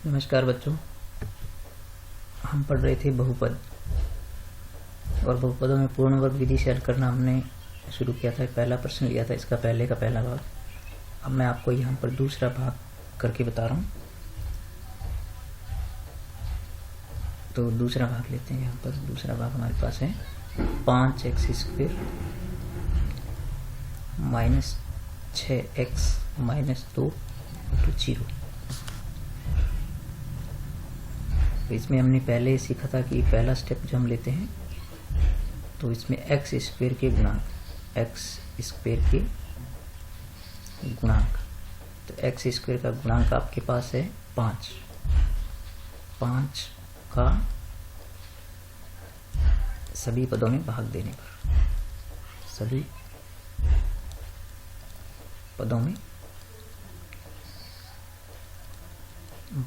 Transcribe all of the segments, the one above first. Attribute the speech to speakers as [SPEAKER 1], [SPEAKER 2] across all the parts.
[SPEAKER 1] नमस्कार बच्चों, हम पढ़ रहे थे बहुपद और बहुपदों में पूर्ण वर्ग विधि से हल करना हमने शुरू किया था। पहला प्रश्न लिया था, इसका पहले का पहला भाग। अब मैं आपको यहाँ पर दूसरा भाग करके बता रहा हूँ। तो दूसरा भाग लेते हैं। यहाँ पर दूसरा भाग हमारे पास है 5x² माइनस 6x माइनस 2 0। तो इसमें हमने पहले सीखा था कि पहला स्टेप जो हम लेते हैं तो इसमें x² के गुणांक, x² के गुणांक, तो x² का गुणांक आपके पास है 5 का सभी पदों में भाग देने पर, सभी पदों में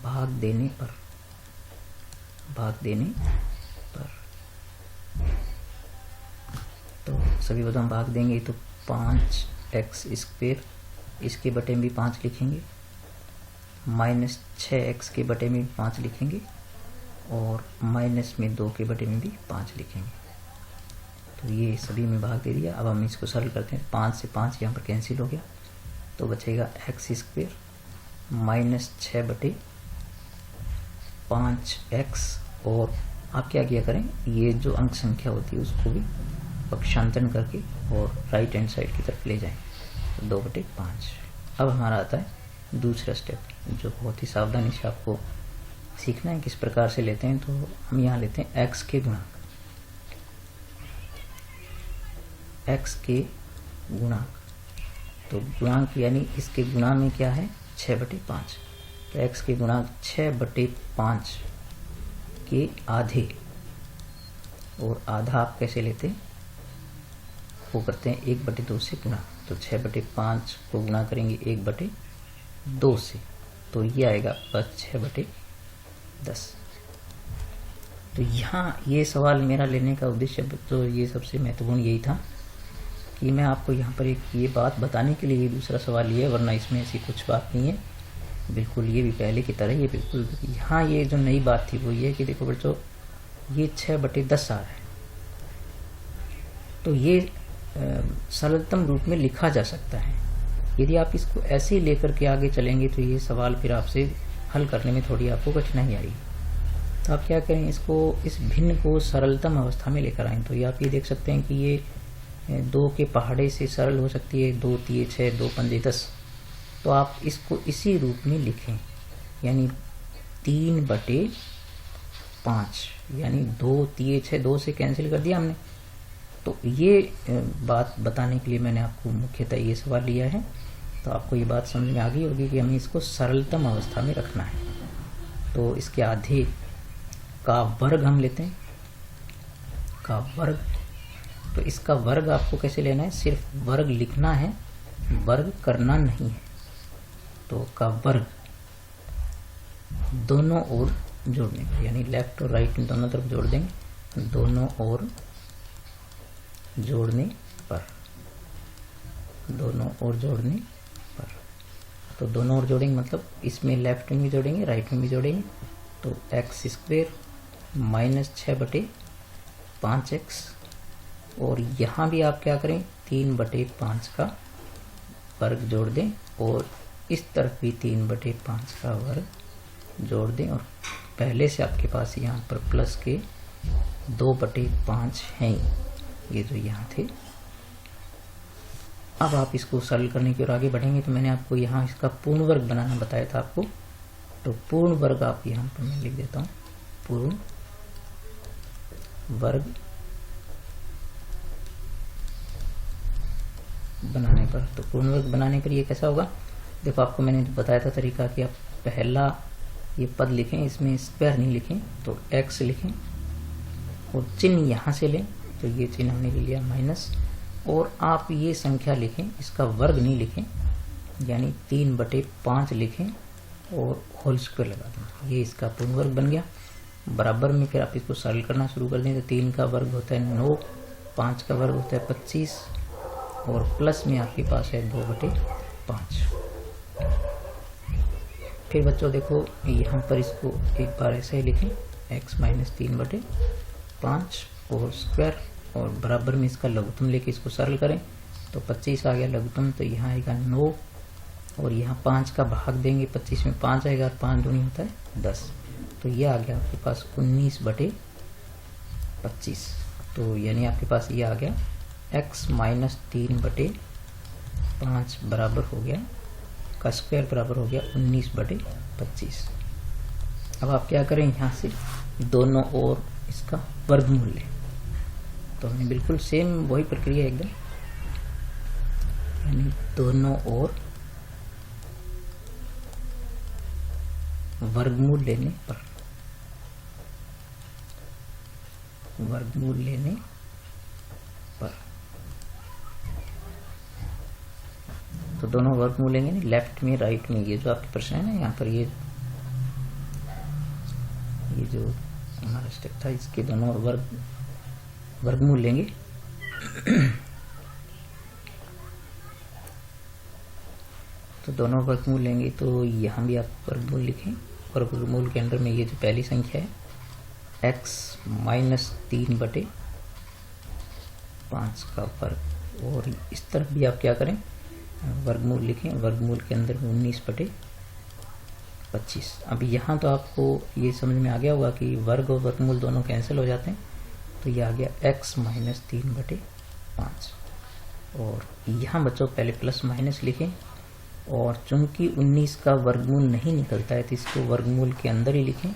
[SPEAKER 1] भाग देने पर तो सभी पदों में भाग देंगे तो 5x², इसके बटे में भी 5 लिखेंगे, माइनस 6x के बटे में भी 5 लिखेंगे और माइनस में 2 के बटे में भी 5 लिखेंगे। तो ये सभी में भाग दे दिया। अब हम इसको सरल करते हैं। 5 से 5 यहाँ पर कैंसिल हो गया तो बचेगा x² माइनस 6/5x। और आप क्या किया करें, ये जो अंक संख्या होती है उसको भी पक्षांतरण करके और राइट हैंड साइड की तरफ ले जाएं, तो 2/5। अब हमारा आता है दूसरा स्टेप, जो बहुत ही सावधानी से आपको सीखना है किस प्रकार से लेते हैं। तो हम यहाँ लेते हैं x के गुणांक, x के गुणांक। तो गुणांक यानी इसके गुणा में क्या है 6/5। तो x के गुणांक 6/5 के आधे, और आधा आप कैसे लेते हैं, वो करते हैं 1/2 से गुणा। तो 6/5 को गुणा करेंगे 1/2 से, तो ये आएगा बस 6/10। तो यहाँ ये सवाल मेरा लेने का उद्देश्य तो ये सबसे महत्वपूर्ण यही था कि मैं आपको यहाँ पर एक ये बात बताने के लिए ये दूसरा सवाल लिया, वरना इसमें ऐसी कुछ बात नहीं है। बिल्कुल ये भी पहले की तरह, ये बिल्कुल यहाँ ये जो नई बात थी वो ये कि देखो बच्चों, ये 6/10 आ रहा है, तो ये सरलतम रूप में लिखा जा सकता है। यदि आप इसको ऐसे ही लेकर के आगे चलेंगे तो ये सवाल फिर आपसे हल करने में थोड़ी आपको कठिनाई आएगी। तो आप क्या करें, इसको, इस भिन्न को सरलतम अवस्था में लेकर आएँ। तो ये आप ये देख सकते हैं कि ये 2 के पहाड़े से सरल हो सकती है, 2 3 6 2 5 10। तो आप इसको इसी रूप में लिखें, यानी 3/5, यानी 2 3 6 2 से कैंसिल कर दिया हमने। तो ये बात बताने के लिए मैंने आपको मुख्यतः ये सवाल लिया है। तो आपको ये बात समझ में आ गई होगी कि हमें इसको सरलतम अवस्था में रखना है। तो इसके आधे का वर्ग हम लेते हैं, का वर्ग। तो इसका वर्ग आपको कैसे लेना है, सिर्फ वर्ग लिखना है, वर्ग करना नहीं है। तो का वर्ग दोनों ओर जोड़ने पर, यानी लेफ्ट और राइट में दोनों तरफ जोड़ देंगे, दोनों ओर जोड़ने पर, दोनों ओर जोड़ने पर। तो दोनों ओर जोड़ेंगे मतलब इसमें लेफ्ट में भी जोड़ेंगे, राइट में भी जोड़ेंगे। तो x² माइनस 6/5x, और यहाँ भी आप क्या करें, 3/5 का वर्ग जोड़ दें, और इस तरफ भी 3/5 का वर्ग जोड़ दें। और पहले से आपके पास यहाँ पर प्लस के 2/5 हैं, ये जो यहाँ थे। अब आप इसको सरल करने की ओर आगे बढ़ेंगे। तो मैंने आपको यहाँ इसका पूर्ण वर्ग बनाना बताया था आपको। तो पूर्ण वर्ग आप यहाँ पर मैं लिख देता हूँ, पूर्ण वर्ग बनाने पर। तो पूर्ण वर्ग बनाने पर ये कैसा होगा, देखो आपको मैंने बताया था तरीका कि आप पहला ये पद लिखें, इसमें स्क्वायर नहीं लिखें, तो x लिखें और चिन्ह यहाँ से लें। तो ये चिन्ह हमने ले लिया माइनस, और आप ये संख्या लिखें, इसका वर्ग नहीं लिखें, यानी 3/5 लिखें और होल स्क्वायर लगा दें। ये इसका पूर्ण वर्ग बन गया। बराबर में फिर आप इसको सरल करना शुरू कर दें। तो 3 का वर्ग होता है 9, 5 का वर्ग होता है 25, और प्लस में आपके पास है 2/5। फिर बच्चों देखो यहाँ पर इसको एक बार ऐसे ही लिखें, x माइनस 3/5 और स्क्वायर, और बराबर में इसका लघुत्तम लेके इसको सरल करें तो 25 आ गया लघुत्तम, तो यहाँ आएगा 9 और यहाँ 5 का भाग देंगे, 25 में 5 आएगा और 5 दूनी होता है 10, तो ये आ गया आपके पास 19/25। तो यानी आपके पास ये आ गया x माइनस 3/5 बराबर हो गया का स्क्वायर बराबर हो गया 19/25। अब आप क्या करें, यहाँ से दोनों ओर इसका वर्गमूल लें, तो हमने बिल्कुल सेम वही प्रक्रिया एकदम, यानी दोनों ओर वर्गमूल लेने पर तो दोनों वर्गमूल लेंगे नहीं, लेफ्ट में राइट में, ये जो आपके प्रश्न है ना यहाँ पर ये जो हमारा स्टेप था इसके दोनों वर्गमूल लेंगे। तो दोनों वर्गमूल लेंगे तो यहाँ भी आप वर्गमूल लिखें, और वर्गमूल के अंदर में ये जो पहली संख्या है x माइनस 3/5 का वर्ग, और इस तरफ भी आप क्या करें वर्गमूल लिखें, वर्गमूल के अंदर 19/25। अब यहाँ तो आपको ये समझ में आ गया होगा कि वर्ग और वर्गमूल दोनों कैंसिल हो जाते हैं, तो ये आ गया x माइनस 3/5। और यहाँ बच्चों पहले प्लस माइनस लिखें, और चूंकि 19 का वर्गमूल नहीं निकलता है तो इसको वर्गमूल के अंदर ही लिखें,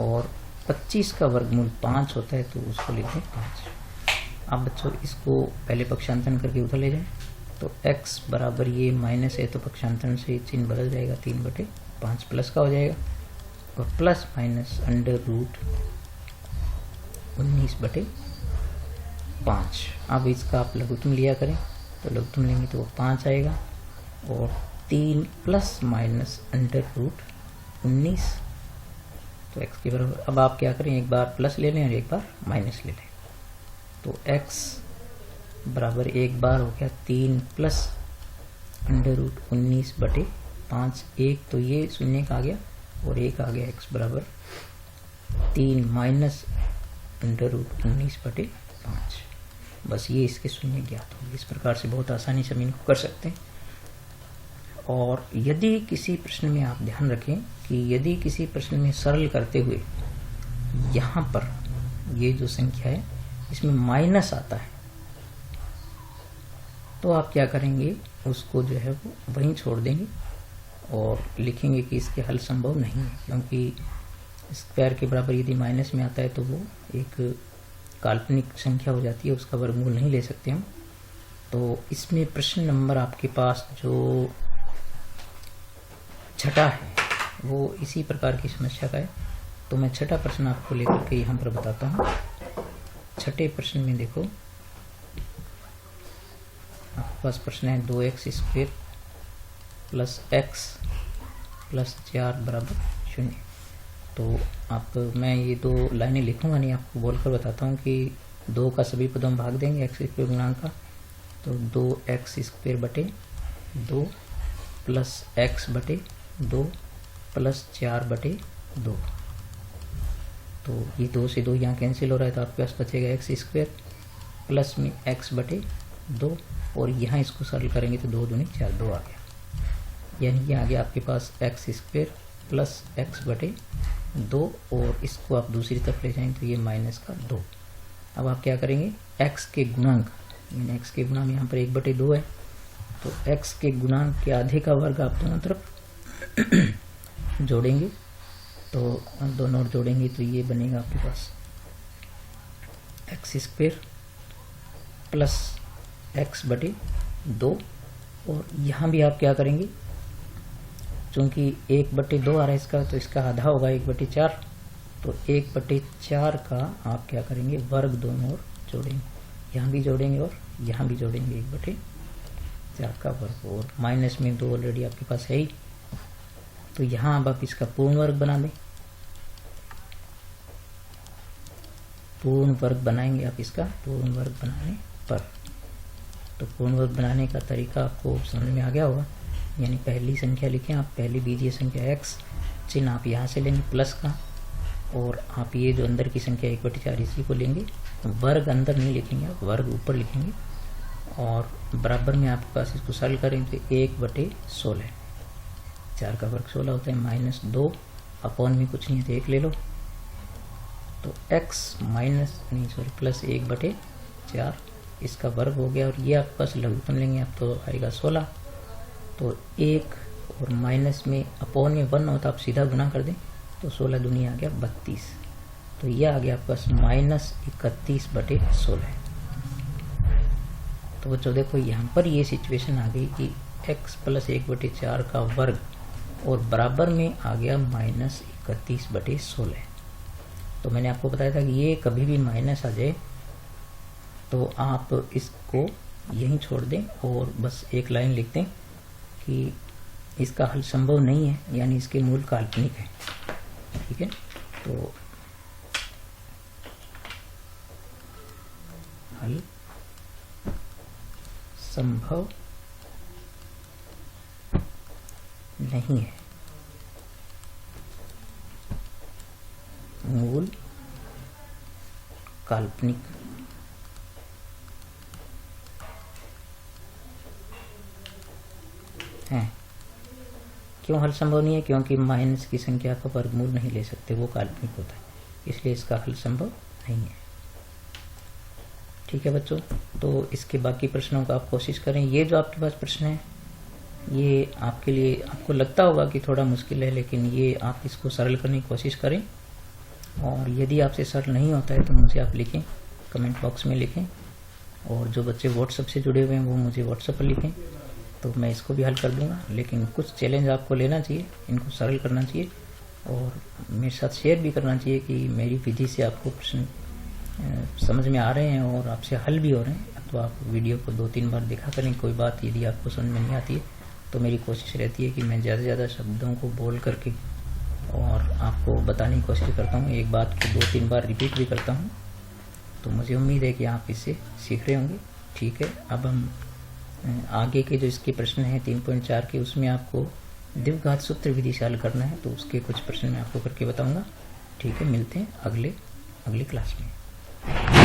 [SPEAKER 1] और 25 का वर्गमूल 5 होता है तो उसको लिखें 5। अब बच्चों इसको पहले पक्षांतरण करके उधर ले जाएं, तो x बराबर ये माइनस है तो पक्षांतरण से चिन्ह बदल जाएगा, 3/5 प्लस का हो जाएगा, और प्लस माइनस अंडर रूट 19/5। अब इसका आप लघुत्तम लिया करें, तो लघुत्तम लेंगे तो वो 5 आएगा, और 3 प्लस माइनस अंडर रूट 19 तो x के बराबर। अब आप क्या करें, एक बार प्लस ले लें और एक बार माइनस ले लें, तो x बराबर एक बार हो गया 3 प्लस अंडर रूट 19/5, एक तो ये शून्य का आ गया और एक आ गया x बराबर 3 माइनस अंडर रूट 19/5। बस ये इसके शून्य ज्ञात होंगे। इस प्रकार से बहुत आसानी से हम इनको कर सकते हैं। और यदि किसी प्रश्न में आप ध्यान रखें कि यदि किसी प्रश्न में सरल करते हुए यहाँ पर ये जो संख्या है इसमें माइनस आता है, तो आप क्या करेंगे, उसको जो है वो वहीं छोड़ देंगे और लिखेंगे कि इसके हल संभव नहीं है, क्योंकि स्क्वायर के बराबर यदि माइनस में आता है तो वो एक काल्पनिक संख्या हो जाती है, उसका वर्गमूल नहीं ले सकते हम। तो इसमें प्रश्न नंबर आपके पास जो छठा है वो इसी प्रकार की समस्या का है। तो मैं छठा प्रश्न आपको लेकर के यहाँ पर बताता हूँ। छठे प्रश्न में देखो आपके पास प्रश्न है 2x² प्लस x प्लस 4 बराबर 0। तो मैं ये दो लाइनें लिखूंगा नहीं, आपको बोलकर बताता हूँ कि 2 का सभी पदों में भाग देंगे x² गुणांक का, तो 2x² बटे 2 प्लस x बटे 2 प्लस 4 बटे 2। तो ये 2 से 2 यहाँ कैंसिल हो रहा है, तो आपके पास बचेगा x² प्लस में x बटे 2, और यहाँ इसको सरल करेंगे तो 2 दूनी 4, 2 आ गया। यानी ये आ गया आपके पास x² प्लस x बटे 2, और इसको आप दूसरी तरफ ले जाएंगे तो ये माइनस का 2। अब आप क्या करेंगे, x के गुणांक, यानी x के गुणांक यहाँ पर 1/2 है, तो x के गुणांक के आधे का वर्ग आप दोनों तरफ जोड़ेंगे, तो दोनों ओर जोड़ेंगे तो ये बनेगा आपके पास x² प्लस x बटे 2, और यहाँ भी आप क्या करेंगे, चूंकि 1/2 आ रहा है इसका, तो इसका आधा होगा 1/4, तो 1/4 का आप क्या करेंगे, वर्ग दोनों ओर जोड़ेंगे, यहाँ भी जोड़ेंगे और यहाँ भी जोड़ेंगे 1/4 का वर्ग, और माइनस में 2 ऑलरेडी आपके पास है ही, तो यहाँ अब आप इसका पूर्ण वर्ग बना दें, पूर्ण वर्ग बनाएंगे आप इसका पूर्ण वर्ग बनाने पर। तो पूर्ण वर्ग बनाने का तरीका आपको समझ में आ गया होगा। यानी पहली संख्या लिखें आप, पहली बीजीय संख्या x, चिन्ह आप यहाँ से लेंगे प्लस का, और आप ये जो अंदर की संख्या 1/4 इसी को लेंगे, वर्ग अंदर नहीं लिखेंगे आप, वर्ग ऊपर लिखेंगे, और बराबर में आपके पास इसको सरल करें तो 1/16, 4 का वर्ग 16 होता है, -2 अपॉन में कुछ नहीं है तो 1 ले लो, तो x प्लस 1/4 इसका वर्ग हो गया, और ये आपके पास लघुत्तम लेंगे आप तो आएगा 16, तो 1 और माइनस में अपॉन में 1 होता आप सीधा गुना कर दें तो 16 दूनी आ गया 32, तो ये आ गया आपके पास -31/16। तो बच्चों देखो यहाँ पर ये सिचुएशन आ गई कि x प्लस 1/4 का वर्ग और बराबर में आ गया -31/16। तो मैंने आपको बताया था कि ये कभी भी माइनस आ जाए तो आप इसको यहीं छोड़ दें और बस एक लाइन लिख दें कि इसका हल संभव नहीं है, यानी इसके मूल काल्पनिक है। ठीक है, तो हल संभव नहीं है, मूल काल्पनिक है। क्यों हल संभव नहीं है? क्योंकि माइनस की संख्या का वर्गमूल नहीं ले सकते, वो काल्पनिक होता है, इसलिए इसका हल संभव नहीं है। ठीक है बच्चों, तो इसके बाकी प्रश्नों का आप कोशिश करें। ये जो आपके पास प्रश्न है ये आपके लिए, आपको लगता होगा कि थोड़ा मुश्किल है, लेकिन ये आप इसको सरल करने की कोशिश करें, और यदि आपसे सरल नहीं होता है तो मुझे आप लिखें, कमेंट बॉक्स में लिखें, और जो बच्चे व्हाट्सएप से जुड़े हुए हैं वो मुझे व्हाट्सएप पर लिखें, तो मैं इसको भी हल कर दूंगा। लेकिन कुछ चैलेंज आपको लेना चाहिए, इनको सरल करना चाहिए, और मेरे साथ शेयर भी करना चाहिए कि मेरी विधि से आपको प्रश्न समझ में आ रहे हैं और आपसे हल भी हो रहे हैं। तो आप वीडियो को 2-3 बार देखा करें। कोई बात यदि आपको समझ में नहीं आती है तो मेरी कोशिश रहती है कि मैं ज़्यादा से ज़्यादा शब्दों को बोल करके और आपको बताने की कोशिश करता हूँ, एक बात को 2-3 बार रिपीट भी करता हूँ। तो मुझे उम्मीद है कि आप इससे सीख रहे होंगे। ठीक है, अब हम आगे के जो इसके प्रश्न हैं 3.4 के, उसमें आपको द्विघात सूत्र विधि से हल करना है, तो उसके कुछ प्रश्न मैं आपको करके बताऊंगा। ठीक है, मिलते हैं अगली क्लास में।